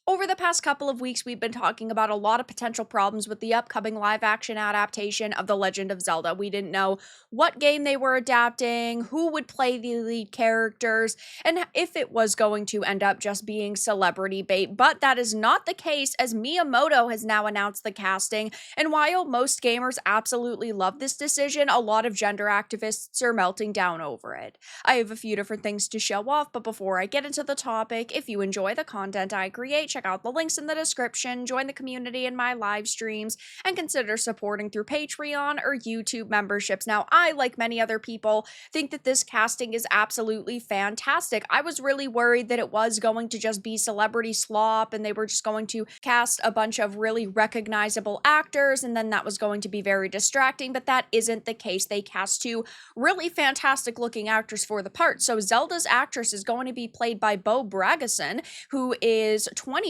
Over the past couple of weeks, we've been talking about a lot of potential problems with the upcoming live action adaptation of The Legend of Zelda. We didn't know what game they were adapting, who would play the lead characters, and if it was going to end up just being celebrity bait. But that is not the case, as Miyamoto has now announced the casting. And while most gamers absolutely love this decision, a lot of gender activists are melting down over it. I have a few different things to show off, but before I get into the topic, if you enjoy the content I create, check out the links in the description, join the community in my live streams, and consider supporting through Patreon or YouTube memberships. Now, I, like many other people, think that this casting is absolutely fantastic. I was really worried that it was going to just be celebrity slop and they were just going to cast a bunch of really recognizable actors and then that was going to be very distracting, but that isn't the case. They cast two really fantastic looking actors for the part. So Zelda's actress is going to be played by Bo Bragason, who is 21,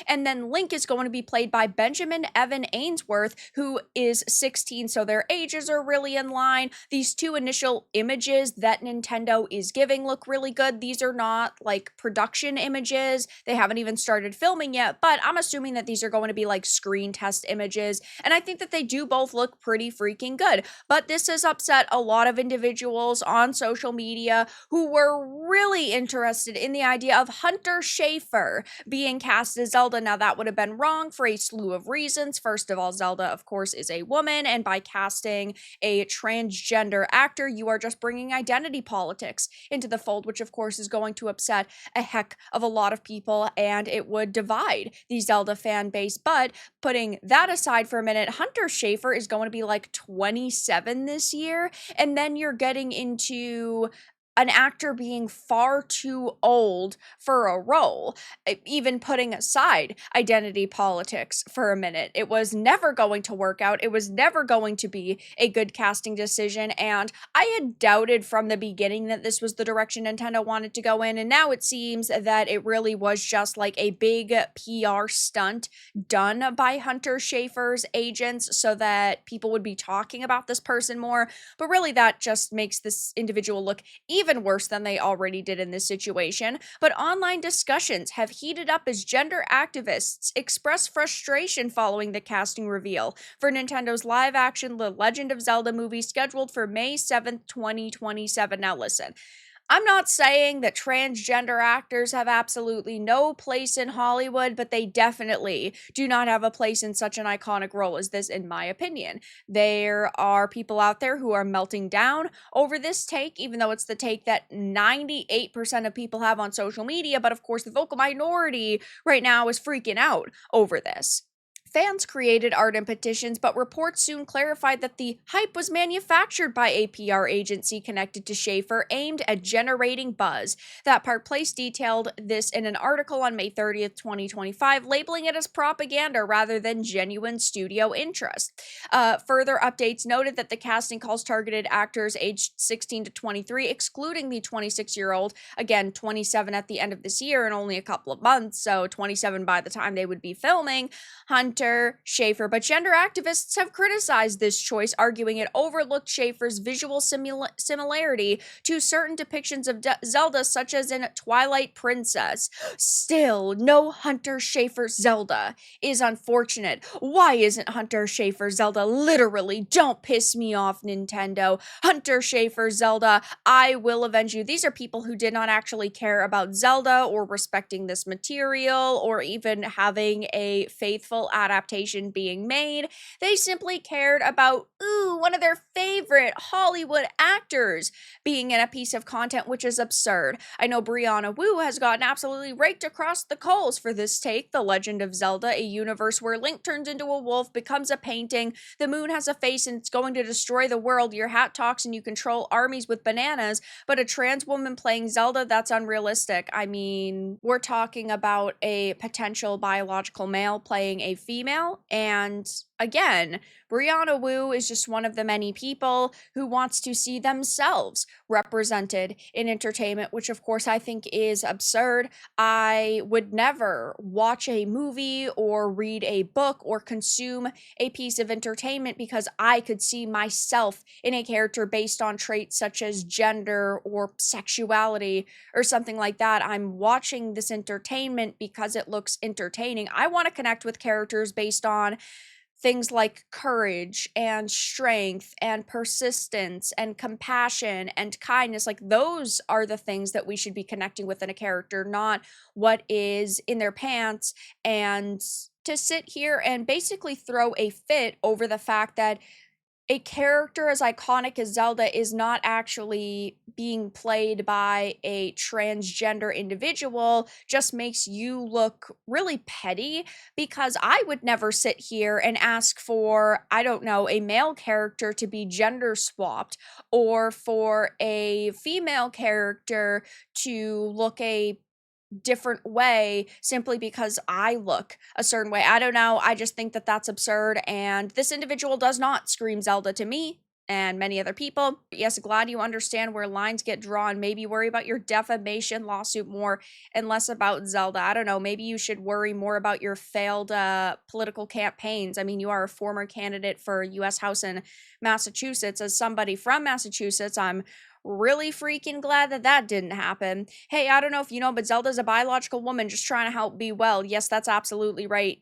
and then Link is going to be played by Benjamin Evan Ainsworth, who is 16, so their ages are really in line. These two initial images that Nintendo is giving look really good. These are not like production images. They haven't even started filming yet, but I'm assuming that these are going to be like screen test images, and I think that they do both look pretty freaking good. But this has upset a lot of individuals on social media who were really interested in the idea of Hunter Schafer being cast as Zelda. Now, that would have been wrong for a slew of reasons. First of all, Zelda, of course, is a woman, and by casting a transgender actor, you are just bringing identity politics into the fold, which, of course, is going to upset a heck of a lot of people, and it would divide the Zelda fan base. But putting that aside for a minute, Hunter Schafer is going to be like 27 this year, and then you're getting into an actor being far too old for a role. Even putting aside identity politics for a minute, it was never going to work out. It was never going to be a good casting decision, and I had doubted from the beginning that this was the direction Nintendo wanted to go in, and now it seems that it really was just like a big PR stunt done by Hunter Schafer's agents so that people would be talking about this person more, but really that just makes this individual look even worse than they already did in this situation. But online discussions have heated up as gender activists express frustration following the casting reveal for Nintendo's live-action The Legend of Zelda movie scheduled for May 7th, 2027. Now listen, I'm not saying that transgender actors have absolutely no place in Hollywood, but they definitely do not have a place in such an iconic role as this, in my opinion. There are people out there who are melting down over this take, even though it's the take that 98% of people have on social media, but of course the vocal minority right now is freaking out over this. Fans created art and petitions, but reports soon clarified that the hype was manufactured by a PR agency connected to Schafer aimed at generating buzz. That Park Place detailed this in an article on May 30th, 2025, labeling it as propaganda rather than genuine studio interest. Further updates noted that the casting calls targeted actors aged 16 to 23, excluding the 26-year-old, again, 27 at the end of this year in only a couple of months, so 27 by the time they would be filming, Hunter Schafer, but gender activists have criticized this choice, arguing it overlooked Schafer's visual similarity to certain depictions of Zelda, such as in Twilight Princess. Still, no Hunter Schafer Zelda is unfortunate. Why isn't Hunter Schafer Zelda? Literally, don't piss me off, Nintendo. Hunter Schafer Zelda, I will avenge you. These are people who did not actually care about Zelda or respecting this material or even having a faithful adaptation being made. They simply cared about, one of their favorite Hollywood actors being in a piece of content, which is absurd. I know Briana Woo has gotten absolutely raked across the coals for this take, The Legend of Zelda, a universe where Link turns into a wolf, becomes a painting, the moon has a face and it's going to destroy the world, your hat talks and you control armies with bananas, but a trans woman playing Zelda, that's unrealistic. I mean, we're talking about a potential biological male playing a female female. And again, Briana Woo is just one of the many people who wants to see themselves represented in entertainment, which of course I think is absurd. I would never watch a movie or read a book or consume a piece of entertainment because I could see myself in a character based on traits such as gender or sexuality or something like that. I'm watching this entertainment because it looks entertaining. I want to connect with characters based on things like courage and strength and persistence and compassion and kindness. Like, those are the things that we should be connecting with in a character, not what is in their pants. And to sit here and basically throw a fit over the fact that a character as iconic as Zelda is not actually being played by a transgender individual just makes you look really petty, because I would never sit here and ask for, I don't know, a male character to be gender swapped or for a female character to look a different way simply because I look a certain way. I don't know. I just think that that's absurd. And this individual does not scream Zelda to me and many other people. Yes, glad you understand where lines get drawn. Maybe worry about your defamation lawsuit more and less about Zelda. I don't know. Maybe you should worry more about your failed political campaigns. I mean, you are a former candidate for U.S. House in Massachusetts. As somebody from Massachusetts, I'm really freaking glad that that didn't happen. Hey, I don't know if you know, but Zelda's a biological woman just trying to help be well. Yes, that's absolutely right.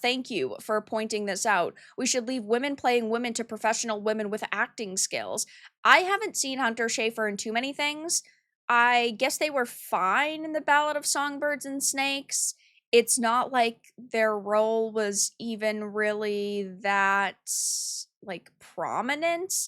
Thank you for pointing this out. We should leave women playing women to professional women with acting skills. I haven't seen Hunter Schafer in too many things. I guess they were fine in The Ballad of Songbirds and Snakes. It's not like their role was even really that, like, prominent.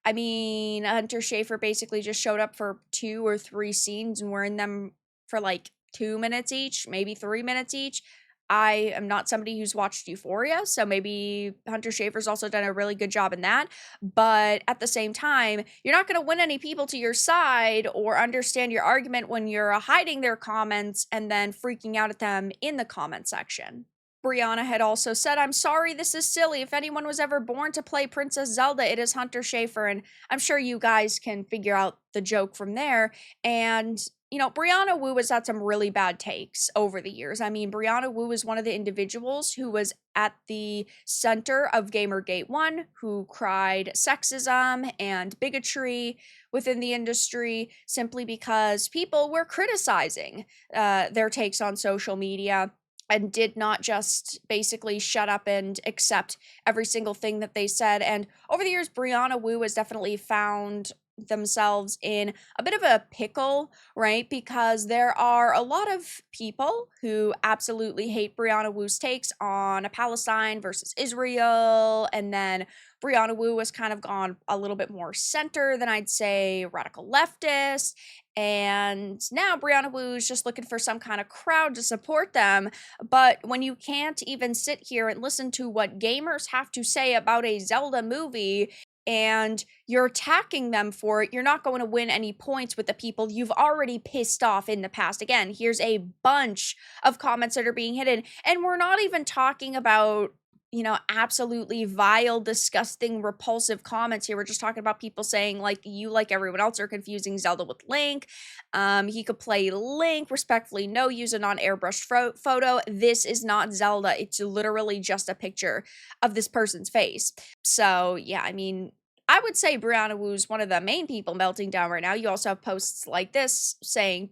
I mean, Hunter Schafer basically just showed up for 2 or 3 scenes and we're in them for like 2 minutes each, maybe 3 minutes each. I am not somebody who's watched Euphoria, so maybe Hunter Schafer's also done a really good job in that. But at the same time, you're not going to win any people to your side or understand your argument when you're hiding their comments and then freaking out at them in the comment section. Briana had also said, "I'm sorry, this is silly. If anyone was ever born to play Princess Zelda, it is Hunter Schafer." And I'm sure you guys can figure out the joke from there. And, you know, Briana Woo has had some really bad takes over the years. I mean, Briana Woo is one of the individuals who was at the center of Gamergate 1, who cried sexism and bigotry within the industry simply because people were criticizing their takes on social media and did not just basically shut up and accept every single thing that they said. And over the years, Briana Woo has definitely found themselves in a bit of a pickle, right? Because there are a lot of people who absolutely hate Briana Woo's takes on Palestine versus Israel, and then Briana Woo has kind of gone a little bit more center than I'd say radical leftist. And now Briana Woo is just looking for some kind of crowd to support them. But when you can't even sit here and listen to what gamers have to say about a Zelda movie, and you're attacking them for it, you're not going to win any points with the people you've already pissed off in the past. Again, here's a bunch of comments that are being hidden, and we're not even talking about, you know, absolutely vile, disgusting, repulsive comments here. We're just talking about people saying, like, you, like everyone else, are confusing Zelda with Link. He could play Link. Respectfully, no, use a non-airbrushed photo. This is not Zelda. It's literally just a picture of this person's face. So, yeah, I mean, I would say Briana Woo's one of the main people melting down right now. You also have posts like this saying ...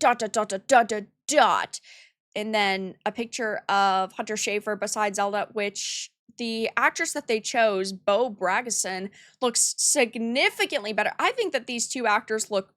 and then a picture of Hunter Schafer beside Zelda, which the actress that they chose, Bo Bragason, looks significantly better. I think that these two actors look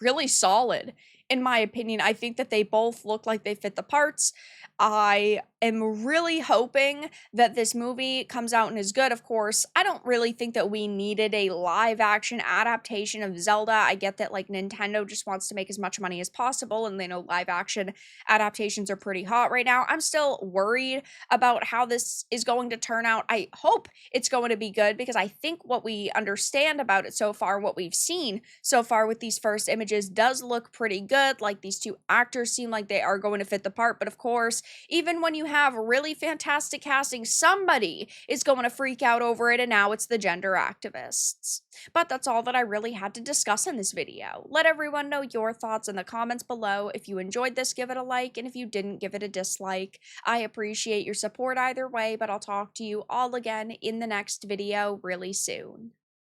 really solid, in my opinion. I think that they both look like they fit the parts. I am really hoping that this movie comes out and is good. Of course, I don't really think that we needed a live action adaptation of Zelda. I get that, like, Nintendo just wants to make as much money as possible, and they know live action adaptations are pretty hot right now. I'm still worried about how this is going to turn out. I hope it's going to be good, because I think what we understand about it so far, what we've seen so far with these first images, does look pretty good. good. Like, these two actors seem like they are going to fit the part. But of course, even when you have really fantastic casting, somebody is going to freak out over it, and now it's the gender activists. But that's all that I really had to discuss in this video. Let everyone know your thoughts in the comments below. If you enjoyed this, give it a like, and if you didn't, give it a dislike. I appreciate your support either way, but I'll talk to you all again in the next video really soon.